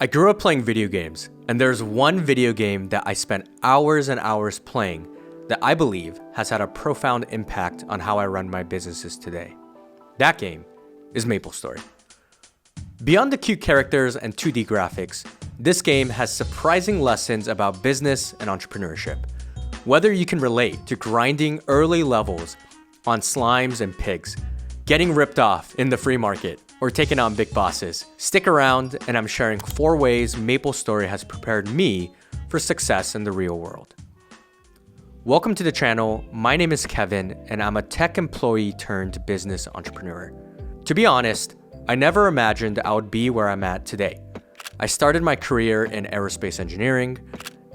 I grew up playing video games, and there's one video game that I spent hours and hours playing that I believe has had a profound impact on how I run my businesses today. That game is MapleStory. Beyond the cute characters and 2D graphics, this game has surprising lessons about business and entrepreneurship. Whether you can relate to grinding early levels on slimes and pigs, getting ripped off in the free market, or taking on big bosses, stick around and I'm sharing 4 ways MapleStory has prepared me for success in the real world. Welcome to the channel. My name is Kevin and I'm a tech employee turned business entrepreneur. To be honest, I never imagined I would be where I'm at today. I started my career in aerospace engineering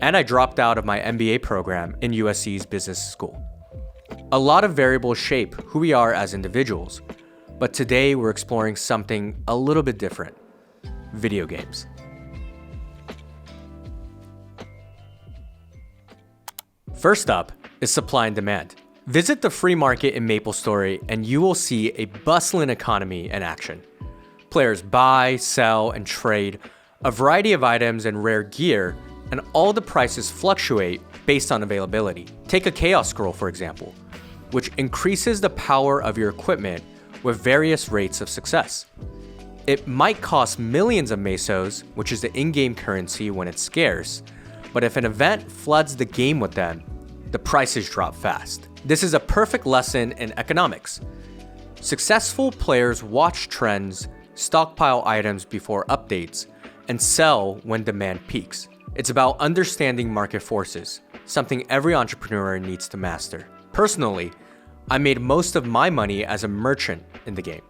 and I dropped out of my MBA program in USC's business school. A lot of variables shape who we are as individuals, but today we're exploring something a little bit different: video games. First up is supply and demand. Visit the free market in MapleStory and you will see a bustling economy in action. Players buy, sell, and trade a variety of items and rare gear, and all the prices fluctuate based on availability. Take a Chaos Scroll, for example, which increases the power of your equipment with various rates of success. It might cost millions of mesos, which is the in-game currency when it's scarce, but if an event floods the game with them, the prices drop fast. This is a perfect lesson in economics. Successful players watch trends, stockpile items before updates, and sell when demand peaks. It's about understanding market forces, something every entrepreneur needs to master. Personally, I made most of my money as a merchant in the game.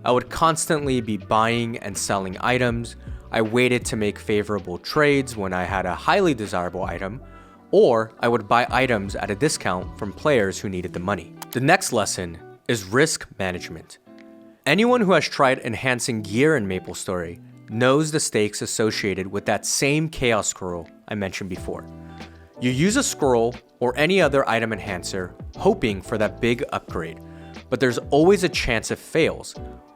I would constantly be buying and selling items. I waited to make favorable trades when I had a highly desirable item, or I would buy items at a discount from players who needed the money. The next lesson is risk management. Anyone who has tried enhancing gear in MapleStory knows the stakes associated with that same Chaos Scroll I mentioned before. You use a scroll or any other item enhancer hoping for that big upgrade, but there's always a chance it fails,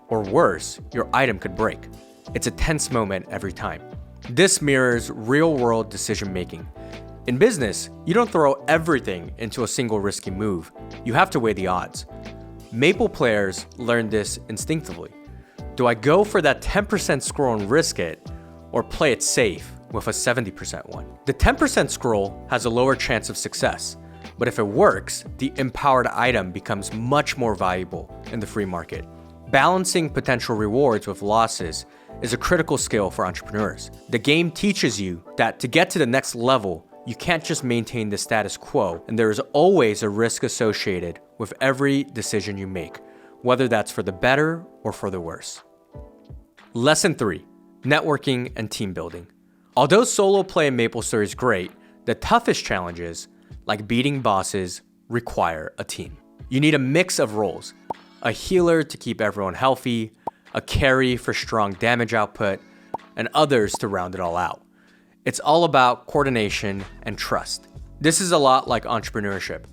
or worse, your item could break. It's a tense moment every time. This mirrors real-world decision-making. In business, you don't throw everything into a single risky move. You have to weigh the odds. Maple players learn this instinctively. Do I go for that 10% scroll and risk it, or play it safe with a 70% one? The 10% scroll has a lower chance of success, but if it works, the empowered item becomes much more valuable in the free market. Balancing potential rewards with losses is a critical skill for entrepreneurs. The game teaches you that to get to the next level, you can't just maintain the status quo, and there is always a risk associated with every decision you make, whether that's for the better or for the worse. Lesson 3, networking and team building. Although solo play in MapleStory is great, the toughest challenges, like beating bosses, require a team. You need a mix of roles: a healer to keep everyone healthy, a carry for strong damage output, and others to round it all out. It's all about coordination and trust. This is a lot like entrepreneurship.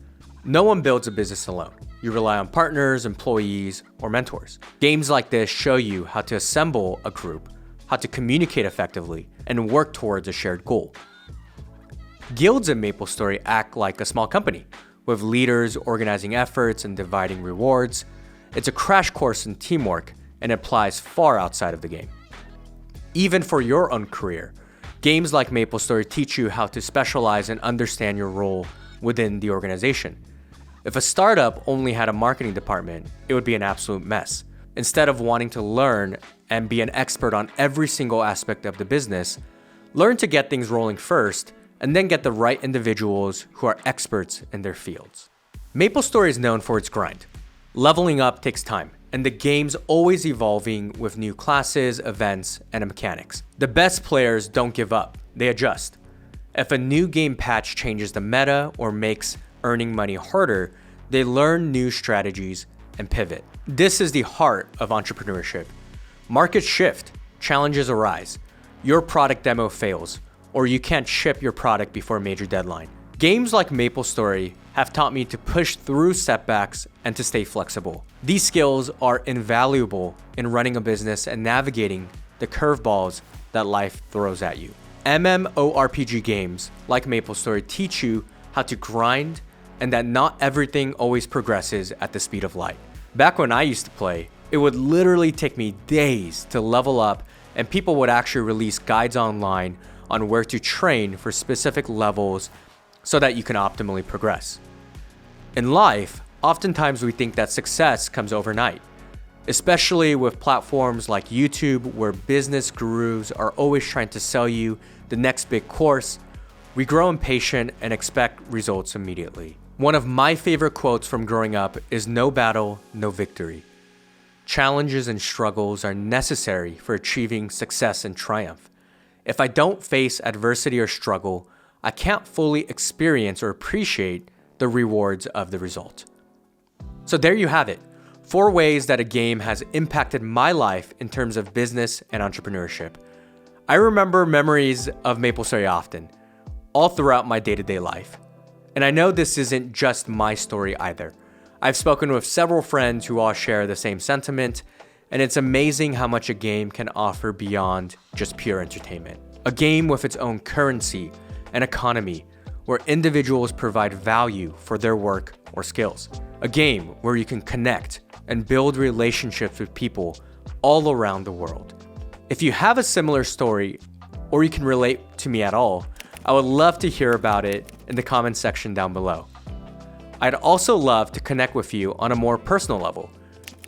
No one builds a business alone. You rely on partners, employees, or mentors. Games like this show you how to assemble a group, how to communicate effectively, and work towards a shared goal. Guilds in MapleStory act like a small company, with leaders organizing efforts and dividing rewards. It's a crash course in teamwork and applies far outside of the game. Even for your own career, games like MapleStory teach you how to specialize and understand your role within the organization. If a startup only had a marketing department, it would be an absolute mess. Instead of wanting to learn and be an expert on every single aspect of the business, learn to get things rolling first and then get the right individuals who are experts in their fields. MapleStory is known for its grind. Leveling up takes time, and the game's always evolving with new classes, events, and mechanics. The best players don't give up, they adjust. If a new game patch changes the meta or makes earning money harder, they learn new strategies and pivot. This is the heart of entrepreneurship. Markets shift, challenges arise, your product demo fails, or you can't ship your product before a major deadline. Games like MapleStory have taught me to push through setbacks and to stay flexible. These skills are invaluable in running a business and navigating the curveballs that life throws at you. MMORPG games like MapleStory teach you how to grind and that not everything always progresses at the speed of light. Back when I used to play, it would literally take me days to level up, and people would actually release guides online on where to train for specific levels so that you can optimally progress. In life, oftentimes we think that success comes overnight, especially with platforms like YouTube where business gurus are always trying to sell you the next big course. We grow impatient and expect results immediately. One of my favorite quotes from growing up is "No battle, no victory." Challenges and struggles are necessary for achieving success and triumph. If I don't face adversity or struggle, I can't fully experience or appreciate the rewards of the result. So there you have it. 4 ways that a game has impacted my life in terms of business and entrepreneurship. I remember memories of MapleStory often, all throughout my day-to-day life. And I know this isn't just my story either. I've spoken with several friends who all share the same sentiment, and it's amazing how much a game can offer beyond just pure entertainment. A game with its own currency and economy, where individuals provide value for their work or skills. A game where you can connect and build relationships with people all around the world. If you have a similar story, or you can relate to me at all, I would love to hear about it in the comments section down below. I'd also love to connect with you on a more personal level.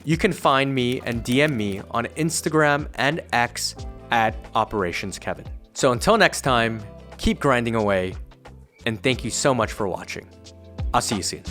You can find me and DM me on Instagram and X at OperationsKevin. So until next time, keep grinding away, and thank you so much for watching. I'll see you soon.